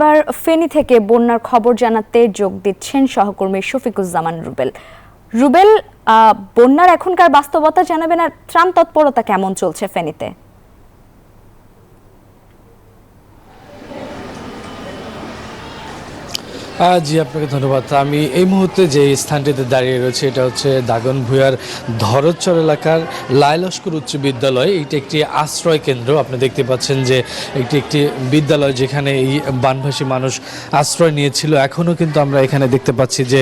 এবার ফেনী থেকে বন্যার খবর জানাতে যোগ দিচ্ছেন সহকর্মী শফিকুজ্জামান রুবেল। রুবেল, বন্যার এখনকার বাস্তবতা জানাবেন, আর ত্রাণ তৎপরতা কেমন চলছে ফেনীতে? জি, আপনাকে ধন্যবাদ। আমি এই মুহূর্তে যে স্থানটিতে দাঁড়িয়ে রয়েছে এটা হচ্ছে দাগনভূঞার ধরচর এলাকার লায়লস্কর উচ্চ বিদ্যালয়। এটি একটি আশ্রয় কেন্দ্র। আপনি দেখতে পাচ্ছেন যে একটি বিদ্যালয় যেখানে এই বানভাসী মানুষ আশ্রয় নিয়েছিল। এখনও কিন্তু আমরা এখানে দেখতে পাচ্ছি যে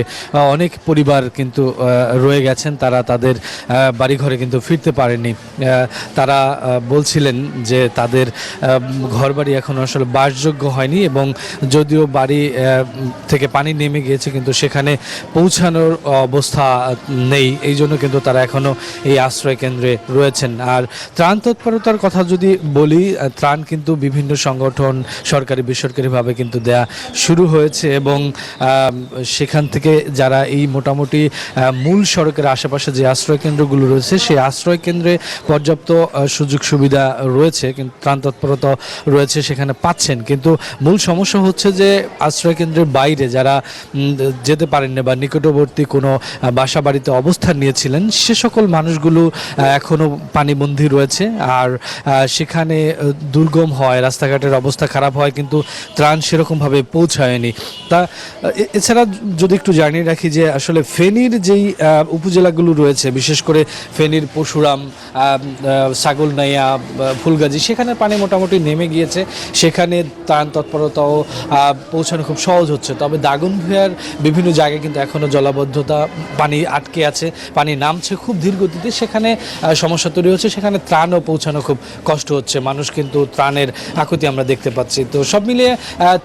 অনেক পরিবার কিন্তু রয়ে গেছেন, তারা তাদের বাড়িঘরে কিন্তু ফিরতে পারেনি। তারা বলছিলেন যে তাদের ঘরবাড়ি এখনও আসলে বাসযোগ্য হয়নি, এবং যদিও বাড়ি থেকে পানি নেমে গিয়েছে কিন্তু সেখানে পৌঁছানোর অবস্থা নেই। এই জন্য কিন্তু তারা এখনও এই আশ্রয় কেন্দ্রে রয়েছেন। আর ত্রাণ তৎপরতার কথা যদি বলি, ত্রাণ কিন্তু বিভিন্ন সংগঠন সরকারি বেসরকারিভাবে কিন্তু দেয়া শুরু হয়েছে, এবং সেখান থেকে যারা এই মোটামুটি মূল সড়কের আশেপাশে যে আশ্রয় কেন্দ্রগুলো রয়েছে সেই আশ্রয় কেন্দ্রে পর্যাপ্ত সুযোগ সুবিধা রয়েছে, কিন্তু ত্রাণ তৎপরতা রয়েছে, সেখানে পাচ্ছেন। কিন্তু মূল সমস্যা হচ্ছে যে আশ্রয় কেন্দ্রের বাইরে যারা যেতে পারেননি বা নিকটবর্তী কোনো বাসা বাড়িতে অবস্থান নিয়েছিলেন সে সকল মানুষগুলো এখনও পানিবন্দী রয়েছে। আর সেখানে দুর্গম হয়, রাস্তাঘাটের অবস্থা খারাপ হয়, কিন্তু ত্রাণ সেরকমভাবে পৌঁছায়নি। তা এছাড়া যদি একটু জানিয়ে রাখি যে আসলে ফেনীর যেই উপজেলাগুলো রয়েছে, বিশেষ করে ফেনীর পরশুরাম, ছাগলনাইয়া, ফুলগাজী, সেখানে পানি মোটামুটি নেমে গিয়েছে। সেখানে ত্রাণ তৎপরতাও পৌঁছানো খুব সহজ হচ্ছে। তবে দাগনভূঞার বিভিন্ন জায়গায় কিন্তু এখনও জলাবদ্ধতা, পানি আটকে আছে, পানি নামছে খুব ধীর গতিতে, সেখানে সমস্যা তৈরি হচ্ছে। সেখানে ত্রাণও পৌঁছানো খুব কষ্ট হচ্ছে, মানুষ কিন্তু ত্রাণের আকুতি আমরা দেখতে পাচ্ছি। তো সব মিলিয়ে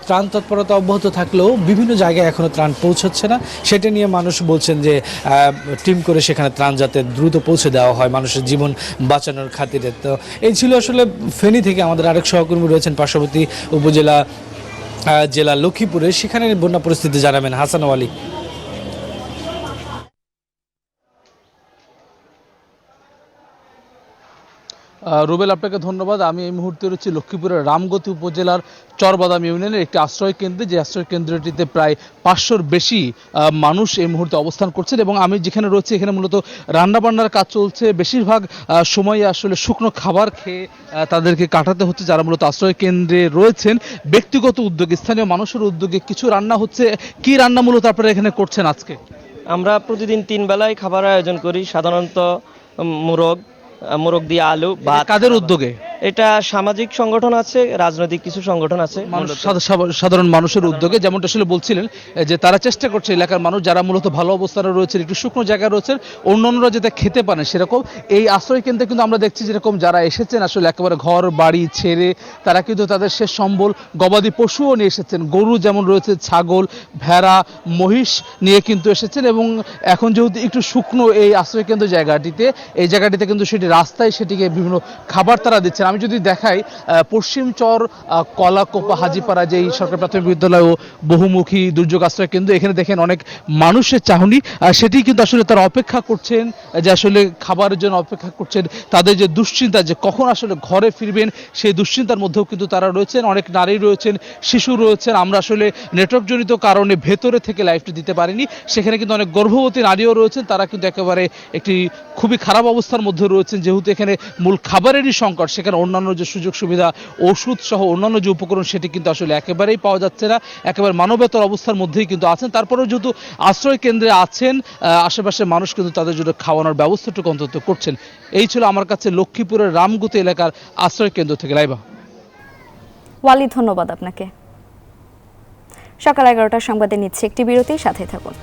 ত্রাণ তৎপরতা অব্যাহত থাকলেও বিভিন্ন জায়গায় এখনও ত্রাণ পৌঁছাচ্ছে না। সেটা নিয়ে মানুষ বলছেন যে টিম করে সেখানে ত্রাণ যাতে দ্রুত পৌঁছে দেওয়া হয় মানুষের জীবন বাঁচানোর খাতিরে। তো এই ছিল আসলে ফেনী থেকে আমাদের আরেক সহকর্মী রয়েছেন পার্শ্ববর্তী উপজেলা জেলা লক্ষ্মীপুরে, সেখানে বন্যা পরিস্থিতি জানাবেন হাসান ওয়ালি। রুবেল, আপনাকে ধন্যবাদ। আমি এই মুহূর্তে রয়েছি লক্ষ্মীপুরের রামগতি উপজেলার চরবাদাম ইউনিয়নের একটি আশ্রয় কেন্দ্রে, যে আশ্রয় কেন্দ্রটিতে প্রায় 500-র বেশি মানুষ এই মুহূর্তে অবস্থান করছেন, এবং আমি যেখানে রয়েছি এখানে মূলত রান্নাবান্নার কাজ চলছে। বেশিরভাগ সময় আসলে শুকনো খাবার খেয়ে তাদেরকে কাটাতে হচ্ছে যারা মূলত আশ্রয় কেন্দ্রে রয়েছেন। ব্যক্তিগত উদ্যোগে, স্থানীয় মানুষের উদ্যোগে কিছু রান্না হচ্ছে। কি রান্না মূলত আপনারা এখানে করছেন আজকে? আমরা প্রতিদিন 3 বেলায় খাবার আয়োজন করি, সাধারণত মোরগ দিয়ে আলু ভাত। কাদের উদ্যোগে? এটা সামাজিক সংগঠন আছে, রাজনৈতিক কিছু সংগঠন আছে, সাধারণ মানুষের উদ্যোগে। যেমনটা আসলে বলছিলেন যে তারা চেষ্টা করছে এলাকার মানুষ যারা মূলত ভালো অবস্থানে রয়েছেন, একটু শুকনো জায়গায় রয়েছেন, অন্যান্যরা যাতে খেতে পারেন সেরকম। এই আশ্রয় কেন্দ্রে কিন্তু আমরা দেখছি যেরকম যারা এসেছেন আসলে একেবারে ঘর বাড়ি ছেড়ে তারা কিন্তু তাদের শেষ সম্বল গবাদি পশুও নিয়ে এসেছেন। গরু যেমন রয়েছে, ছাগল, ভেড়া, মহিষ নিয়ে কিন্তু এসেছেন। এবং এখন যেহেতু একটু শুকনো এই আশ্রয় কেন্দ্র এই জায়গাটিতে কিন্তু সেটি রাস্তায় সেটিকে বিভিন্ন খাবার তারা দিচ্ছেন। আমি যদি দেখাই পশ্চিম চর কলাকোপা হাজিপাড়া যেই সরকারি প্রাথমিক বিদ্যালয় ও বহুমুখী দুর্যোগ আশ্রয় কেন্দ্র, এখানে দেখেন অনেক মানুষের চাহনি, সেটি কিন্তু আসলে তারা অপেক্ষা করছেন, যে আসলে খাবারের জন্য অপেক্ষা করছেন। তাদের যে দুশ্চিন্তা যে কখন আসলে ঘরে ফিরবেন সেই দুশ্চিন্তার মধ্যেও কিন্তু তারা রয়েছেন। অনেক নারী রয়েছেন, শিশু রয়েছেন। আমরা আসলে নেটওয়ার্কজনিত কারণে ভেতরে থেকে লাইভটি দিতে পারিনি। সেখানে কিন্তু অনেক গর্ভবতী নারীও রয়েছেন, তারা কিন্তু একেবারে একটি খুবই খারাপ অবস্থার মধ্যে রয়েছেন। যেহেতু এখানে মূল খাবারেরই সংকট, সেখানে অন্যান্য যে সুযোগ সুবিধা, ওষুধ সহ অন্যান্য যে উপকরণ সেটি কিন্তু আসলে একেবারেই পাওয়া যাচ্ছে না। একেবারে মানবেতর অবস্থার মধ্যেই কিন্তু আছেন। তারপরেও যেহেতু আশ্রয় কেন্দ্রে আছেন, আশেপাশের মানুষ কিন্তু তাদের জন্য খাওয়ানোর ব্যবস্থাটুকু অন্তত করছেন। এই ছিল আমার কাছে লক্ষ্মীপুরের রামগতি এলাকার আশ্রয় কেন্দ্র থেকে লাইবা। ওয়ালি, ধন্যবাদ আপনাকে। সকাল 11টার সংবাদে নিচ্ছে একটি বিরতি, সাথে থাকুন।